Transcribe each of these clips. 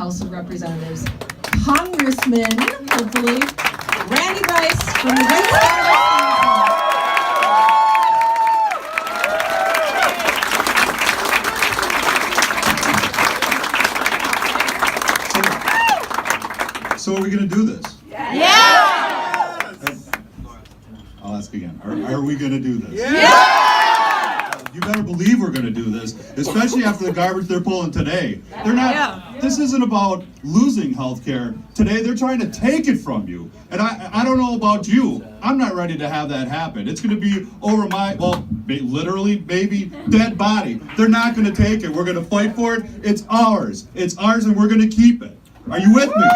House of Representatives, Congressman, hopefully, Randy Bryce from the great state of Wisconsin. So are we going to do this? Yeah! I'll ask again. Are we going to do this? Yeah! You better believe we're going to do this, especially after the garbage they're pulling today. They're not. This isn't about losing health care. Today they're trying to take it from you. And I don't know about you. I'm not ready to have that happen. It's going to be over my, well, literally, baby, dead body. They're not going to take it. We're going to fight for it. It's ours. It's ours, and we're going to keep it. Are you with me?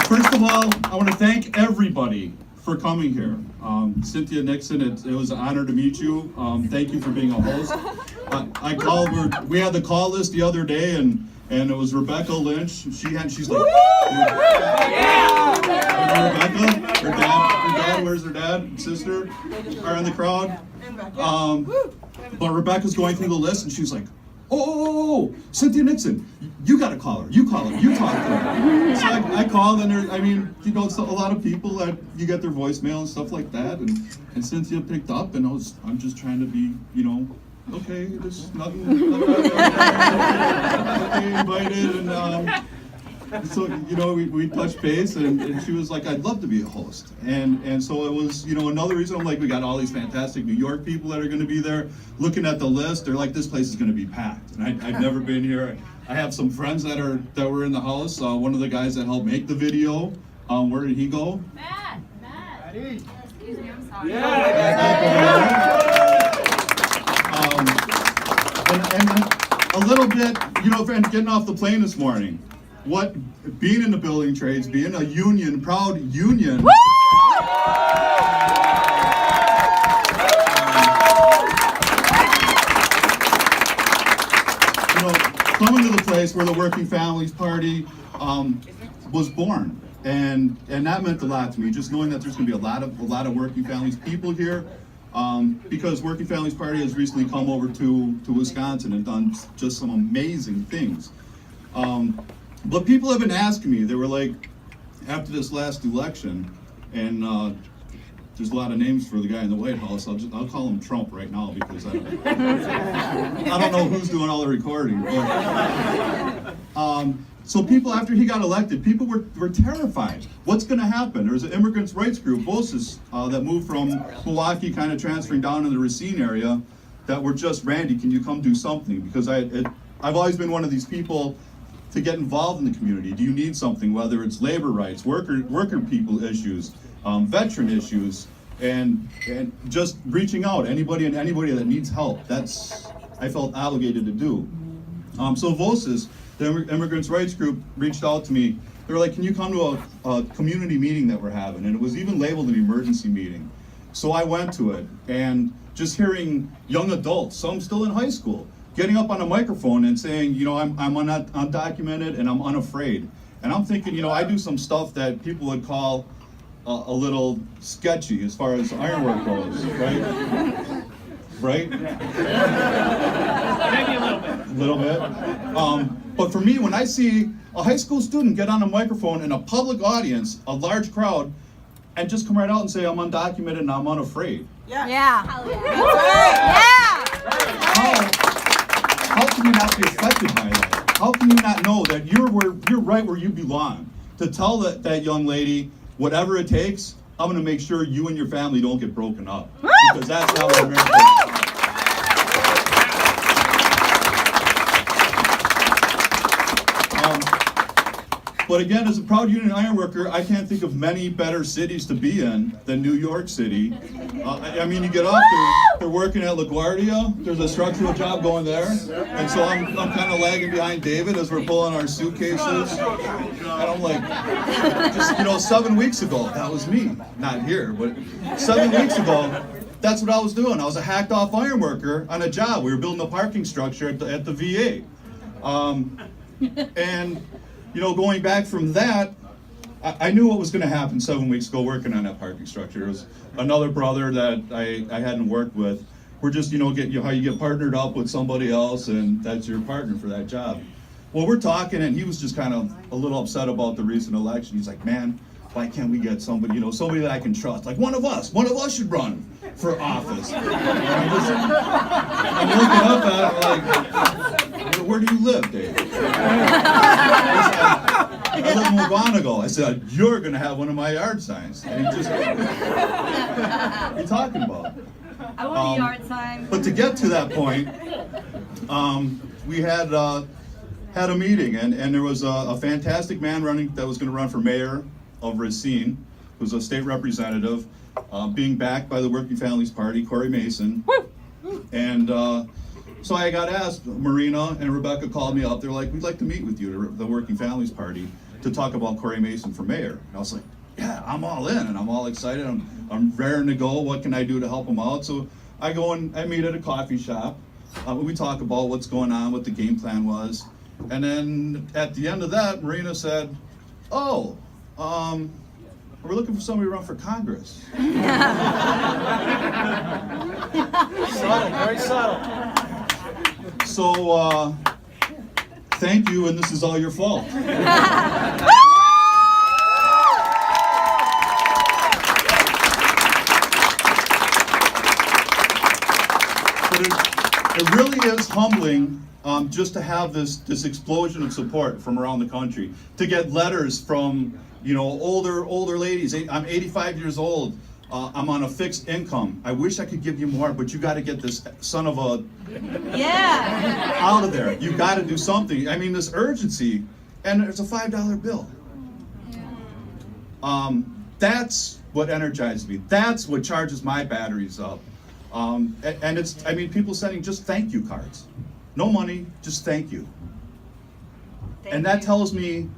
First of all, I want to thank everybody for coming here. Cynthia Nixon, it was an honor to meet you. Thank you for being a host. We had the call list the other day, and it was Rebecca Lynch. She's like, Rebecca, her dad, where's her dad and sister are in the crowd. But Rebecca's going through the list, and she's like, oh, Cynthia Nixon, you got to call her. You call her. You talk to her. So I called, and it's a lot of people that you get their voicemail and stuff like that. And Cynthia picked up, and I'm just trying to be, okay, there's nothing. Okay, invited, and so we touched base, and she was like, I'd love to be a host, and so it was another reason. I'm like, we got all these fantastic New York people that are going to be there. Looking at the list, they're like, this place is going to be packed, and I've never been here. I have some friends that were in the house. One of the guys that helped make the video, where did he go? Matt. Excuse me, I'm sorry. And a little bit, friends, getting off the plane this morning. Being in the building trades, being a union, proud union. Coming to the place where the Working Families Party was born, and that meant a lot to me. Just knowing that there's going to be a lot of working families people here, because Working Families Party has recently come over to Wisconsin and done just some amazing things. But people have been asking me. They were like, after this last election, and there's a lot of names for the guy in the White House. I'll call him Trump right now because I don't know who's doing all the recording. But, so people, after he got elected, people were terrified. What's going to happen? There's an immigrants' rights group, VOSIS, that moved from Milwaukee, kind of transferring down in the Racine area, that were just, Randy, can you come do something? Because I've always been one of these people to get involved in the community. Do you need something, whether it's labor rights, worker people issues, veteran issues, and just reaching out, anybody that needs help. That's, I felt obligated to do. So VOSIS, the Immigrants' Rights Group, reached out to me. They were like, can you come to a community meeting that we're having? And it was even labeled an emergency meeting. So I went to it, and just hearing young adults, some still in high school, getting up on a microphone and saying, I'm undocumented and I'm unafraid. And I'm thinking, I do some stuff that people would call a little sketchy as far as ironwork goes, right? Right? Maybe a little bit. But for me, when I see a high school student get on a microphone in a public audience, a large crowd, and just come right out and say, I'm undocumented and I'm unafraid. Yeah. How can you not be affected by that? How can you not know that you're right where you belong? To tell that young lady, whatever it takes, I'm going to make sure you and your family don't get broken up. Because that's not what America is. But again, as a proud union ironworker, I can't think of many better cities to be in than New York City. You get up, they're working at LaGuardia, there's a structural job going there, and so I'm kind of lagging behind David as we're pulling our suitcases, and I'm like, 7 weeks ago, that was me, not here, but 7 weeks ago, that's what I was doing. I was a hacked off ironworker on a job. We were building a parking structure at the VA. And going back from that, I knew what was going to happen 7 weeks ago working on that parking structure. It was another brother that I hadn't worked with, we're just, how you get partnered up with somebody else, and that's your partner for that job. Well, we're talking, and he was just kind of a little upset about the recent election. He's like, man, why can't we get somebody, somebody that I can trust? Like one of us should run for office. I'm looking up at him like, where do you live, Dave? I live in McGonigal. I said, you're going to have one of my yard signs. And he just, what are you talking about? I want a yard sign. But to get to that point, we had a meeting, and there was a fantastic man that was going to run for mayor of Racine, who was a state representative, being backed by the Working Families Party, Corey Mason. And so I got asked, Marina and Rebecca called me up. They're like, we'd like to meet with you, the Working Families Party, to talk about Corey Mason for mayor. And I was like, yeah, I'm all in, and I'm all excited. I'm raring to go. What can I do to help him out? So I go and I meet at a coffee shop. We talk about what's going on, what the game plan was. And then at the end of that, Marina said, oh, we're looking for somebody to run for Congress. Subtle, very subtle. So, thank you, and this is all your fault. But it really is humbling just to have this explosion of support from around the country, to get letters from older ladies. I'm 85 years old. I'm on a fixed income. I wish I could give you more, but you got to get this son of a out of there. You got to do something. I mean, this urgency, and it's a $5 bill. That's what energizes me. That's what charges my batteries up. And it's, people sending just thank you cards. No money, just thank you. And that tells me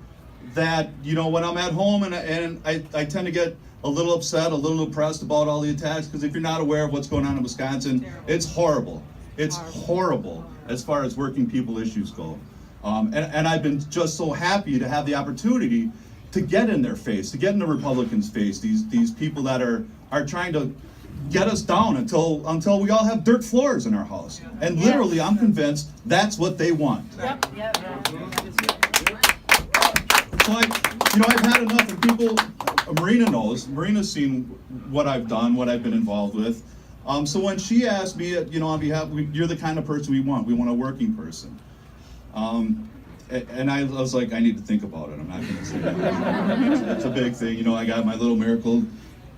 that, when I'm at home and I tend to get a little upset, a little depressed about all the attacks, because if you're not aware of what's going on in Wisconsin, it's horrible. It's horrible as far as working people issues go. And I've been just so happy to have the opportunity to get in their face, to get in the Republicans' face, these people that are trying to get us down until we all have dirt floors in our house. And literally, I'm convinced that's what they want. Yep. So I've had enough, and people, Marina knows, Marina's seen what I've done, what I've been involved with. So when she asked me, on behalf, you're the kind of person we want a working person. And I was like, I need to think about it. I'm not going to say that. It's a big thing. I got my little miracle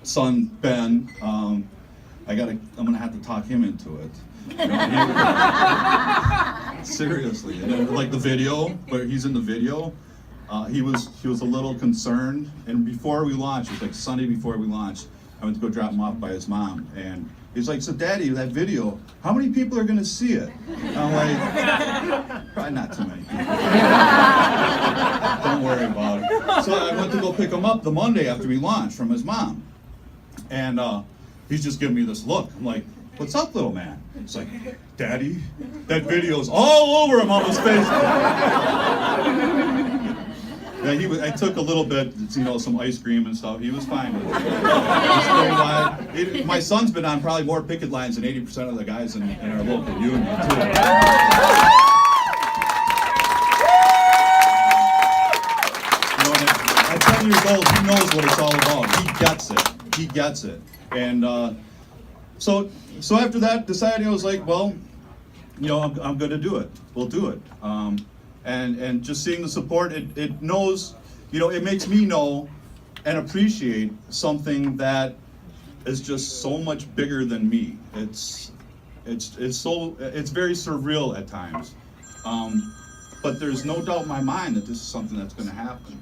son, Ben. I'm going to have to talk him into it. Seriously. And then, like the video, where he's in the video, he was a little concerned. And before we launched, it was like Sunday before we launched, I went to go drop him off by his mom. And he's like, so Daddy, that video, how many people are going to see it? And I'm like, probably not too many people. Don't worry about it. So I went to go pick him up the Monday after we launched from his mom. And he's just giving me this look. I'm like, what's up, little man? He's like, Daddy, that video's all over him on his face. Yeah, I took a little bit, some ice cream and stuff. He was fine with it. My son's been on probably more picket lines than 80% of the guys in our local union, too. At 10 years old, he knows what it's all about. He gets it. And so after that, decided, I was like, well, I'm going to do it. We'll do it. And just seeing the support, it knows, it makes me know and appreciate something that is just so much bigger than me. It's very surreal at times. But there's no doubt in my mind that this is something that's going to happen.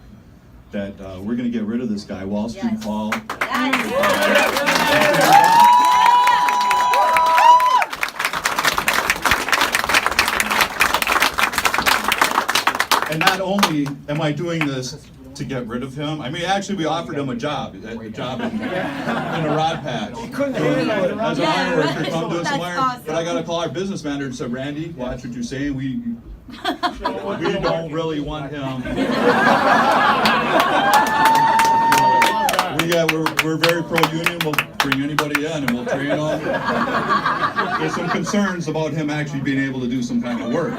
That we're going to get rid of this guy, Wall Street Paul. And not only am I doing this to get rid of him, actually we offered him a job in a rod patch. As an iron worker, come do some iron. Awesome. But I got to call our business manager and say, Randy, watch what you're saying. We don't really want him. We yeah, we're very pro-union. We'll bring anybody in and we'll train them. There's some concerns about him actually being able to do some kind of work.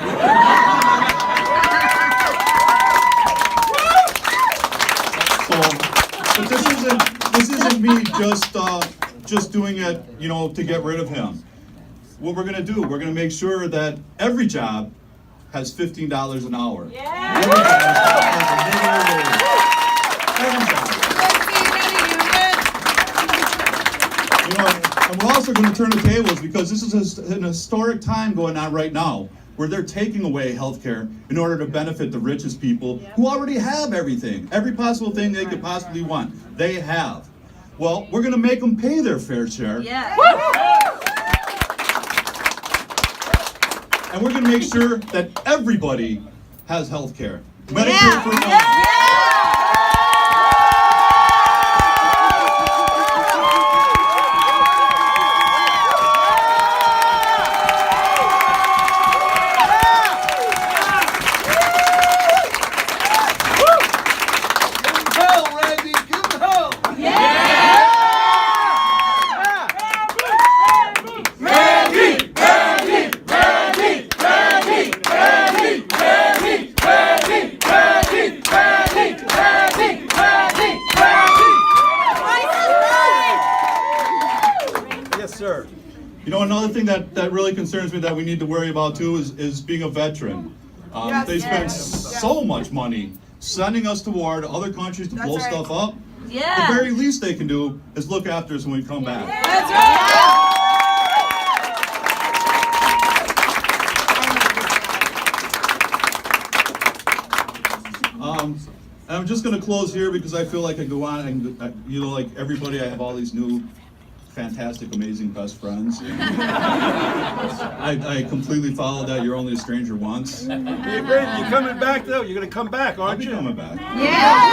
So, but this isn't me just doing it, you know, to get rid of him. What we're gonna do, we're gonna make sure that every job has $15 an hour. Yeah. Every job has a you know, and we're also going to turn the tables because this is an historic time going on right now where they're taking away health care in order to benefit the richest people who already have everything. Every possible thing they could possibly want, they have. Well, we're going to make them pay their fair share. Yeah. And we're going to make sure that everybody has health care. Medicare for all. Sir. You know, another thing that really concerns me that we need to worry about too is being a veteran. They spend so much money sending us to war to other countries to blow stuff up. Yeah. The very least they can do is look after us when we come back. That's right. I'm just going to close here because I feel like I go on and, you know, like everybody, I have all these new fantastic, amazing best friends. I completely follow that. You're only a stranger once. You're great. You're coming back, though. You're going to come back, aren't you? I'll be coming back. Yeah.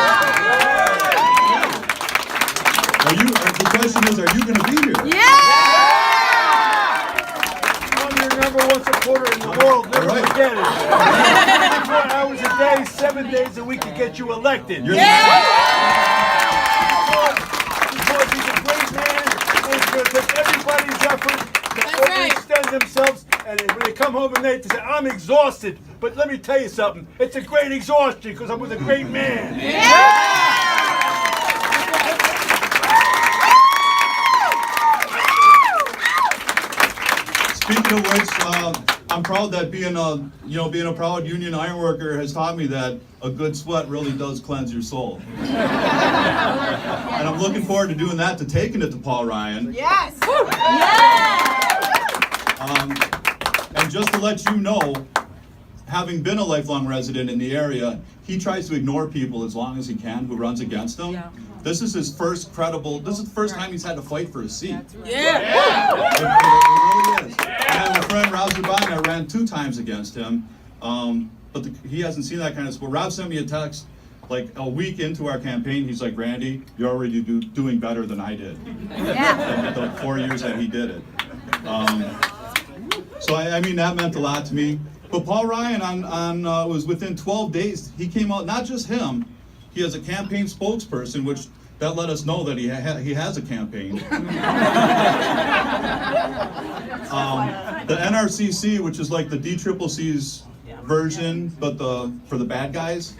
The question is, are you going to be here? I'm your #1 supporter in the world. Never forget it. 24 hours a day, 7 days a week to get you elected. You're Because he's a great man. It's going to take everybody's effort to overextend themselves. And when they come home at night, they say, I'm exhausted. But let me tell you something. It's a great exhaustion because I'm with a great man. Speaking of which, I'm proud that being a proud union iron worker has taught me that a good sweat really does cleanse your soul. And I'm looking forward to doing that, to taking it to Paul Ryan. Yes. And just to let you know, having been a lifelong resident in the area, he tries to ignore people as long as he can who runs against him. Yeah. This is his first this is the first time he's had to fight for a seat. It really is. I have a friend, Rob Zabine, I ran 2 times against him, but he hasn't seen that kind of support. Rob sent me a text like a week into our campaign. He's like, Randy, you're already doing better than I did. The 4 years that he did it. So I mean, that meant a lot to me. But Paul Ryan was within 12 days, he came out, not just him, he has a campaign spokesperson, which that let us know that he has a campaign. The NRCC, which is like the DCCC's version, but for the bad guys,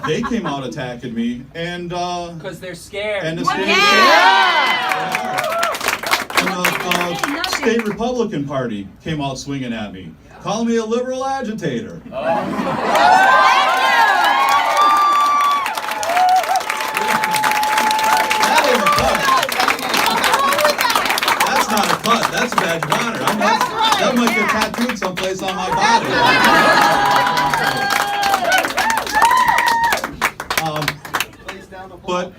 they came out attacking me, and because they're scared. And the state Republican Party came out swinging at me, calling me a liberal agitator. That's not a cut. That's a badge of honor. That might get tattooed someplace on my body. But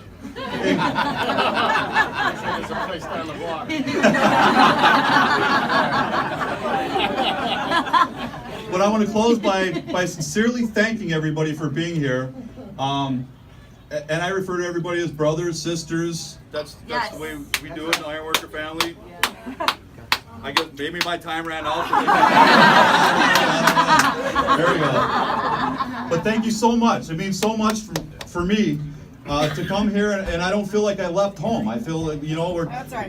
But I want to close by sincerely thanking everybody for being here. And I refer to everybody as brothers, sisters. That's the way we do it in the Ironworker family. I guess maybe my time ran out. There we go. But thank you so much. It means so much for me to come here, and I don't feel like I left home. I feel like, we're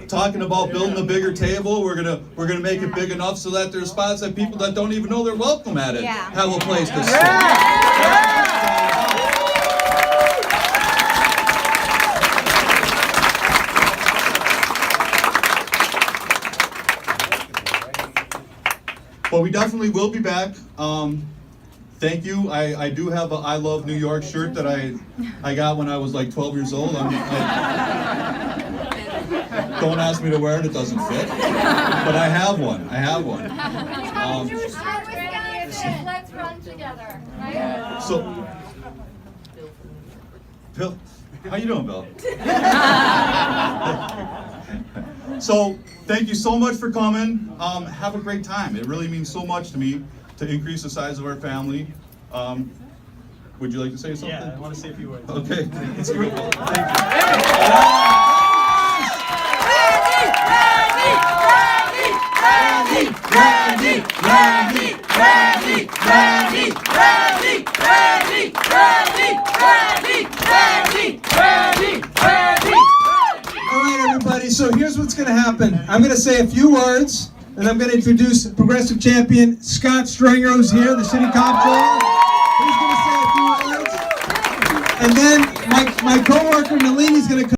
talking about building a bigger table. We're gonna make it big enough so that there's spots that people that don't even know they're welcome at it have a place to sit. But we definitely will be back. Thank you. I do have a I Love New York shirt that I got when I was like 12 years old. Don't ask me to wear it, it doesn't fit. But I have one. Let's run together, right? So, Bill, how you doing, Bill? So, thank you so much for coming. Have a great time. It really means so much to me to increase the size of our family. Would you like to say something? Yeah, I want to say a few words. Okay. It's great. Thank you. All right, everybody, so here's what's going to happen. I'm going to say a few words, and I'm going to introduce Progressive Champion Scott Stringer, who's here, the City Comptroller. He's going to say a few words. And then my co-worker Nalini's going to come.